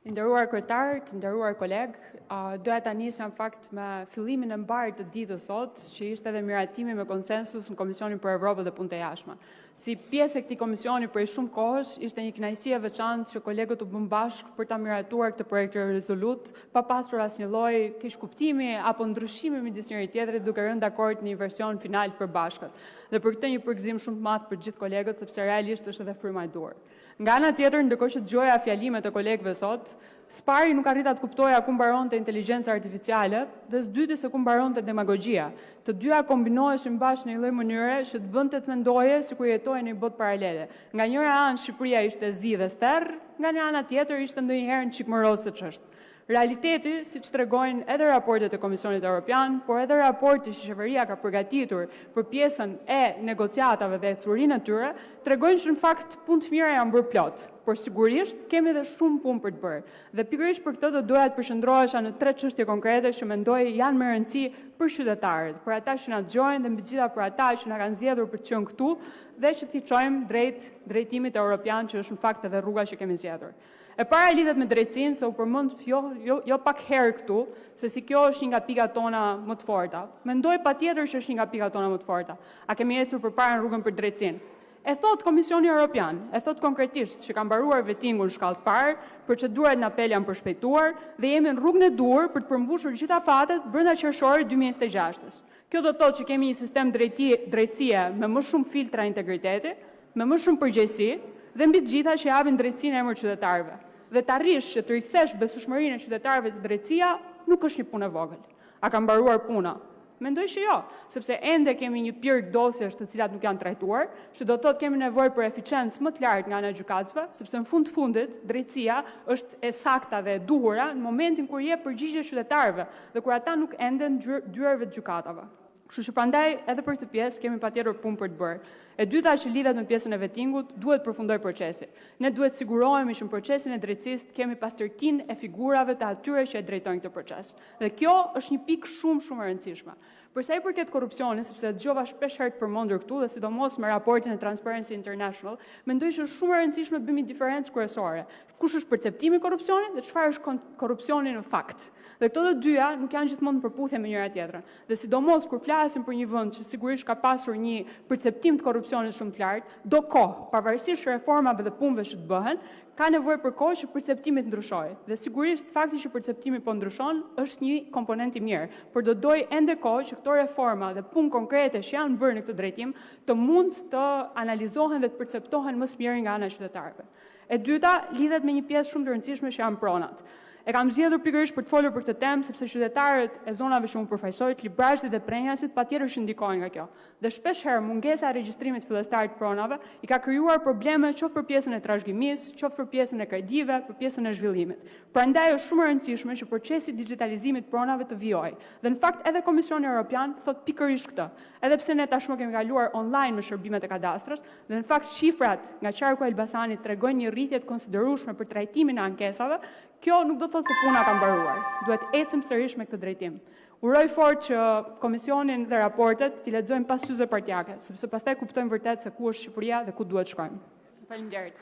Nderuar kryetar, të nderuar koleg, doja ta nisja në fakt me fillimin e mbarë të ditës sot, që ishte edhe miratimi me konsensus në Komisionin për Evropën dhe Punët e Jashtme. Si pjesë e këtij komisioni prej shumë kohësh, ishte një kënaqësi e veçantë që kolegët u bën bashkë për ta miratuar këtë projekt rezolut, pa pasur asnjë lloj keq kuptimi apo ndryshimi midis njëri tjetrit, duke rënë dakord në një version final të përbashkët. Dhe për këtë një përgëzim shumë të madh për gjithë kolegët, sepse realisht është edhe fryma e duhur. Nga ana tjetër, ndërkohë që dëgjoja fjalimet e kolegëve sot, s'pari nuk arrita të kuptoja ku mbaronte inteligjenca artificiale dhe s'dyti se ku mbaronte demagogjia. Të dyja kombinoheshin bashkë në një lloj mënyre që të bënte të mendoje sikur jetoje në një botë paralele. Nga njëra anë Shqipëria ishte zi dhe sterr, nga një ana tjetër ishte ndonjëherë në çikmërose ç'është. Realiteti, siç tregojnë edhe raportet e Komisionit Evropian, por edhe raporti që qeveria ka përgatitur për pjesën e negociatave dhe thurinë e tyre, tregojnë që në fakt punë të mira janë bërë plot, por sigurisht kemi edhe shumë punë për të bërë. Dhe pikërisht për këtë do doja të përqendrohesha në 3 çështje konkrete që mendoj janë me rëndësi për qytetarët, për ata që na dëgjojnë dhe mbi gjitha për ata që na kanë zgjedhur për të qenë këtu dhe që t'i çojmë drejt drejtimit evropian, që është në fakt edhe rruga që kemi zgjedhur. E para lidhet me drejtësinë, se u përmend jo pak herë këtu, se si kjo është një nga pikat tona më të forta. Mendoj patjetër që është një nga pikat tona më të forta. A kemi ecur përpara në rrugën për drejtësinë? E thot Komisioni Evropian, e thot konkretisht që ka mbaruar vettingun në shkallë të parë, procedurat në apel janë përshpejtuar dhe jemi në rrugën e duhur për të përmbushur gjitha fatet brenda qershorit 2026-s. Kjo do të thotë që kemi një sistem drejtësie me më shumë filtra integriteti, me më shumë përgjegjësi dhe mbi të gjitha që japin drejtësinë në emër qytetarëve. Dhe të arrish që të rikthesh besueshmërinë e qytetarëve te drejtësia nuk është një punë e vogël. A ka mbaruar puna? Mendoj që jo, sepse ende kemi një pirk dosjesh të cilat nuk janë trajtuar, që do të thotë kemi nevojë për eficiencë më të lartë nga ana e gjykatësve, sepse në fund të fundit drejtësia është e sakta dhe e duhura në momentin kur jep përgjigje qytetarëve dhe kur ata nuk enden dyerve të gjykatave. Kështu që prandaj edhe për këtë pjesë kemi patjetër punë për të bërë. E dyta që lidhet me pjesën e vettingut, duhet përfundoj procesi. Ne duhet sigurohemi që në procesin e drejtësisë kemi pastërtinë e figurave të atyre që e drejtojnë këtë proces. Dhe kjo është një pikë shumë e rëndësishme. Për sa i përket korrupsionit, sepse dëgjova shpesh herë të përmendur këtu dhe sidomos me raportin e Transparency International, mendoj që është shumë e rëndësishme të bëjmë një diferencë kryesore. Kush është perceptimi i korrupsionit dhe çfarë është korrupsioni në fakt. Dhe këto të dyja nuk janë gjithmonë në përputhje me njëra tjetrën. Dhe sidomos kur flasim për një vend që sigurisht ka pasur një perceptim të korrupsionit shumë të lartë, do kohë, pavarësisht reformave dhe punëve që të bëhen, ka nevojë për kohë që perceptimi të ndryshojë. Dhe sigurisht fakti që perceptimi po ndryshon është një komponent i mirë, por do doj ende kohë që këto reforma dhe punë konkrete që janë bërë në këtë drejtim të mund të analizohen dhe të perceptohen më së miri nga ana e qytetarëve. E dyta lidhet me një pjesë shumë të rëndësishme që janë pronat. E kam zgjedhur pikërisht për të folur për këtë temë sepse qytetarët e zonave që unë përfaqësoj, librazhit dhe prenjasit, patjetër që ndikojnë nga kjo. Dhe shpesh herë mungesa e regjistrimit fillestar të pronave i ka krijuar probleme qoftë për pjesën e trashëgimisë, qoftë për pjesën e kredive, për pjesën e zhvillimit. Prandaj është shumë e rëndësishme që procesi i digitalizimit të pronave të vijojë. Dhe në fakt edhe Komisioni Evropian thot pikërisht këtë. Edhe pse ne tashmë kemi kaluar online me shërbimet e kadastrës, dhe në fakt shifrat nga qarku e Elbasanit tregojnë një rritje të konsiderueshme për trajtimin e ankesave, kjo nuk do të thotë se puna ka mbaruar. Duhet ecëm sërish me këtë drejtim. Uroj fort që komisionin dhe raportet t'i lexojmë pas syze partijake, sepse pastaj kuptojmë vërtet se ku është Shqipëria dhe ku duhet shkojmë. Faleminderit.